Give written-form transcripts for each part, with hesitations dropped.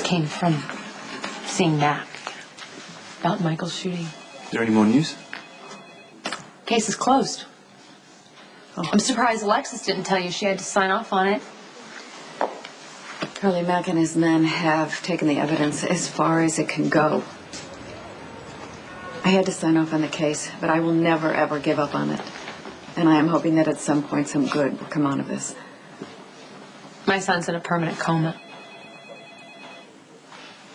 came from seeing Mac about Michael's shooting. Is there any more news? Case is closed. Oh. I'm surprised Alexis didn't tell you she had to sign off on it. Curly Mac and his men have taken the evidence as far as it can go. I had to sign off on the case, but I will never, ever give up on it. And I am hoping that at some point some good will come out of this. My son's in a permanent coma.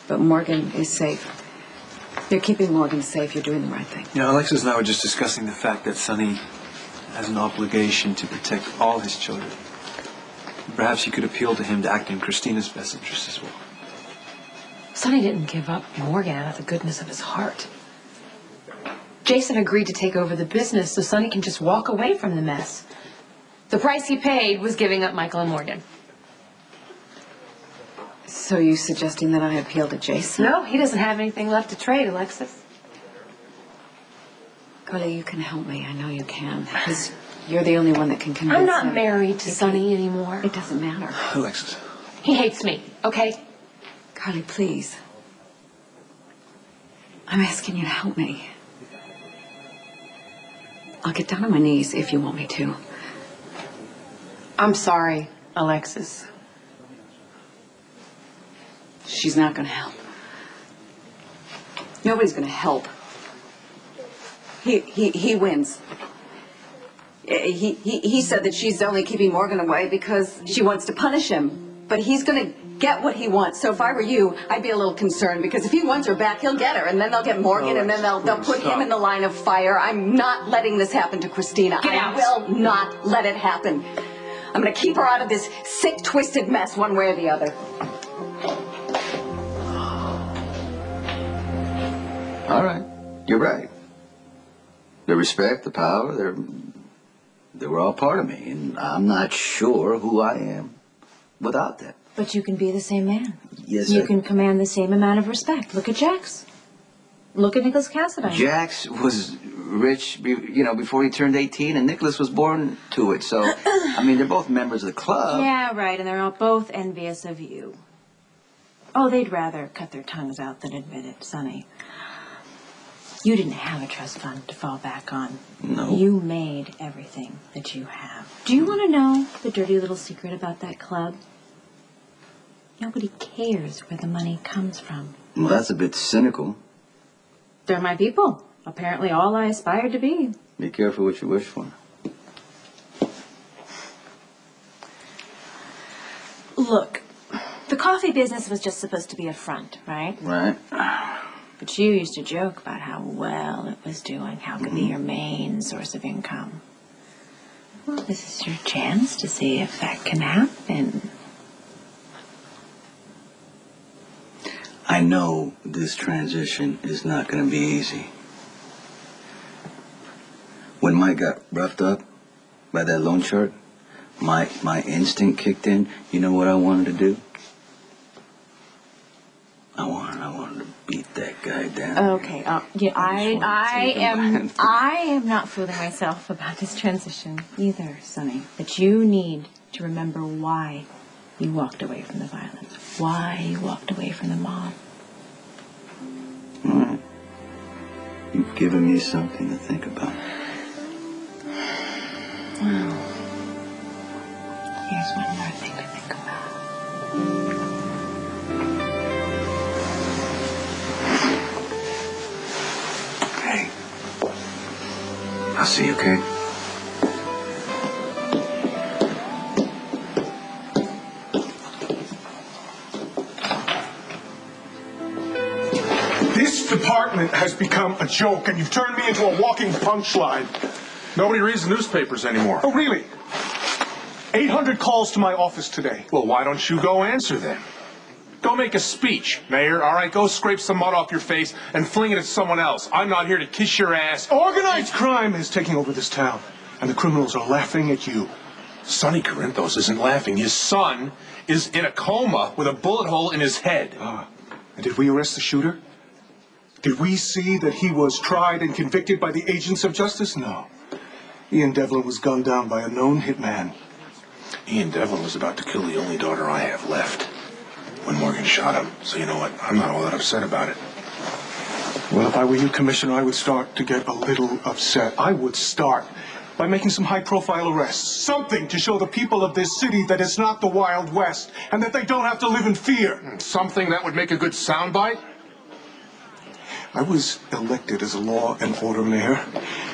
But Morgan is safe. You're keeping Morgan safe. You're doing the right thing. Yeah, Alexis and I were just discussing the fact that Sonny has an obligation to protect all his children. Perhaps you could appeal to him to act in Christina's best interest as well. Sonny didn't give up Morgan out of the goodness of his heart. Jason agreed to take over the business so Sonny can just walk away from the mess. The price he paid was giving up Michael and Morgan. So you suggesting that I appeal to Jason? No, he doesn't have anything left to trade, Alexis. Carly, you can help me. I know you can. Because you're the only one that can convince I'm not him. married to Sonny anymore. It doesn't matter. Alexis. He hates me, okay? Carly, please. I'm asking you to help me. I'll get down on my knees if you want me to. I'm sorry, Alexis. She's not going to help. Nobody's going to help. He wins. He said that she's only keeping Morgan away because she wants to punish him. But he's going to get what he wants. So if I were you, I'd be a little concerned because if he wants her back, he'll get her. And then they'll get Morgan and then they'll put him in the line of fire. I'm not letting this happen to Christina. Get out. I will not let it happen. I'm going to keep her out of this sick, twisted mess one way or the other. All right. You're right. The respect, the power, they were all part of me. And I'm not sure who I am without that. But you can be the same man. Yes, You can command the same amount of respect. Look at Jax. Look at Nicholas Cassadine. Jax was rich, before he turned 18, and Nicholas was born to it. So, I mean, they're both members of the club. Yeah, right, and they're all both envious of you. Oh, they'd rather cut their tongues out than admit it, Sonny. You didn't have a trust fund to fall back on. No. You made everything that you have. Do you want to know the dirty little secret about that club? Nobody cares where the money comes from. Well, that's a bit cynical. They're my people. Apparently all I aspired to be. Be careful what you wish for. Look, the coffee business was just supposed to be a front, right? Right. But you used to joke about how well it was doing, how it could be your main source of income. Well, this is your chance to see if that can happen. I know this transition is not going to be easy. When Mike got roughed up by that loan shark, my instinct kicked in. You know what I wanted to do? I wanted to beat that guy down. Okay, yeah, I am not fooling myself about this transition either, Sonny. But you need to remember why you walked away from the violence, why you walked away from the mob. All right. You've given me something to think about. Well, here's one more thing to think about. Hey, I'll see you, okay? This department has become a joke, and you've turned me into a walking punchline. Nobody reads the newspapers anymore. Oh, really? 800 calls to my office today. Well, why don't you go answer them? Go make a speech, Mayor. All right, go scrape some mud off your face and fling it at someone else. I'm not here to kiss your ass. Organized crime is taking over this town, and the criminals are laughing at you. Sonny Corinthos isn't laughing. His son is in a coma with a bullet hole in his head. And did we arrest the shooter? Did we see that he was tried and convicted by the agents of justice? No. Ian Devlin was gunned down by a known hitman. Ian Devlin was about to kill the only daughter I have left. when Morgan shot him. So you know what? I'm not all that upset about it. Well, if I were you, Commissioner, I would start to get a little upset. I would start by making some high-profile arrests. Something to show the people of this city that it's not the Wild West and that they don't have to live in fear. Something that would make a good soundbite? I was elected as a law and order mayor,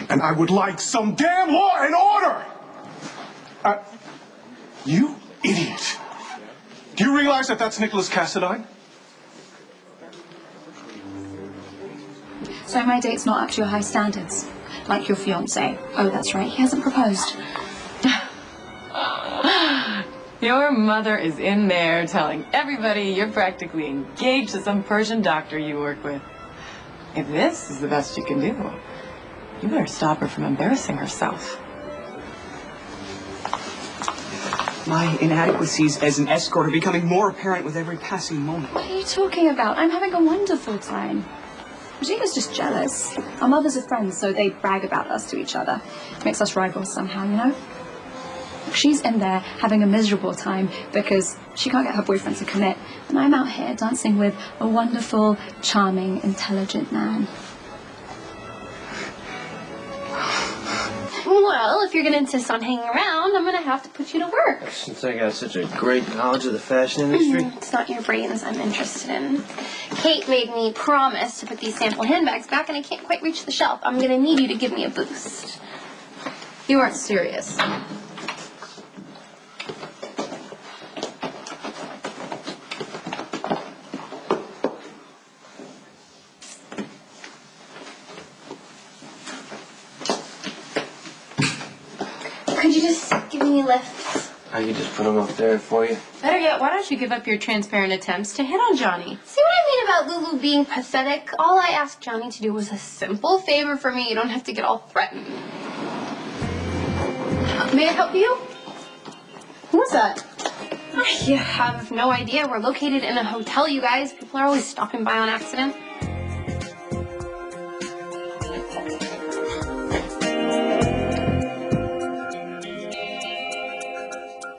and I would like some damn law and order! You idiot. Do you realize that that's Nicholas Cassadine? So my date's not up to your high standards, like your fiancé. Oh, that's right, he hasn't proposed. Your mother is in there telling everybody you're practically engaged to some Persian doctor you work with. If this is the best you can do, you better stop her from embarrassing herself. My inadequacies as an escort are becoming more apparent with every passing moment. What are you talking about? I'm having a wonderful time. Regina's just jealous. Our mothers are friends, so they brag about us to each other. Makes us rivals somehow, you know? She's in there having a miserable time because she can't get her boyfriend to commit. And I'm out here dancing with a wonderful, charming, intelligent man. Well, if you're going to insist on hanging around, I'm going to have to put you to work. Since I got such a great knowledge of the fashion industry. It's not your brains I'm interested in. Kate made me promise to put these sample handbags back, and I can't quite reach the shelf. I'm going to need you to give me a boost. You aren't serious. Could you just give me a lift? I could just put them up there for you. Better yet, why don't you give up your transparent attempts to hit on Johnny? See what I mean about Lulu being pathetic? All I asked Johnny to do was a simple favor for me. You don't have to get all threatened. May I help you? Who's that? You have no idea. We're located in a hotel, you guys. People are always stopping by on accident.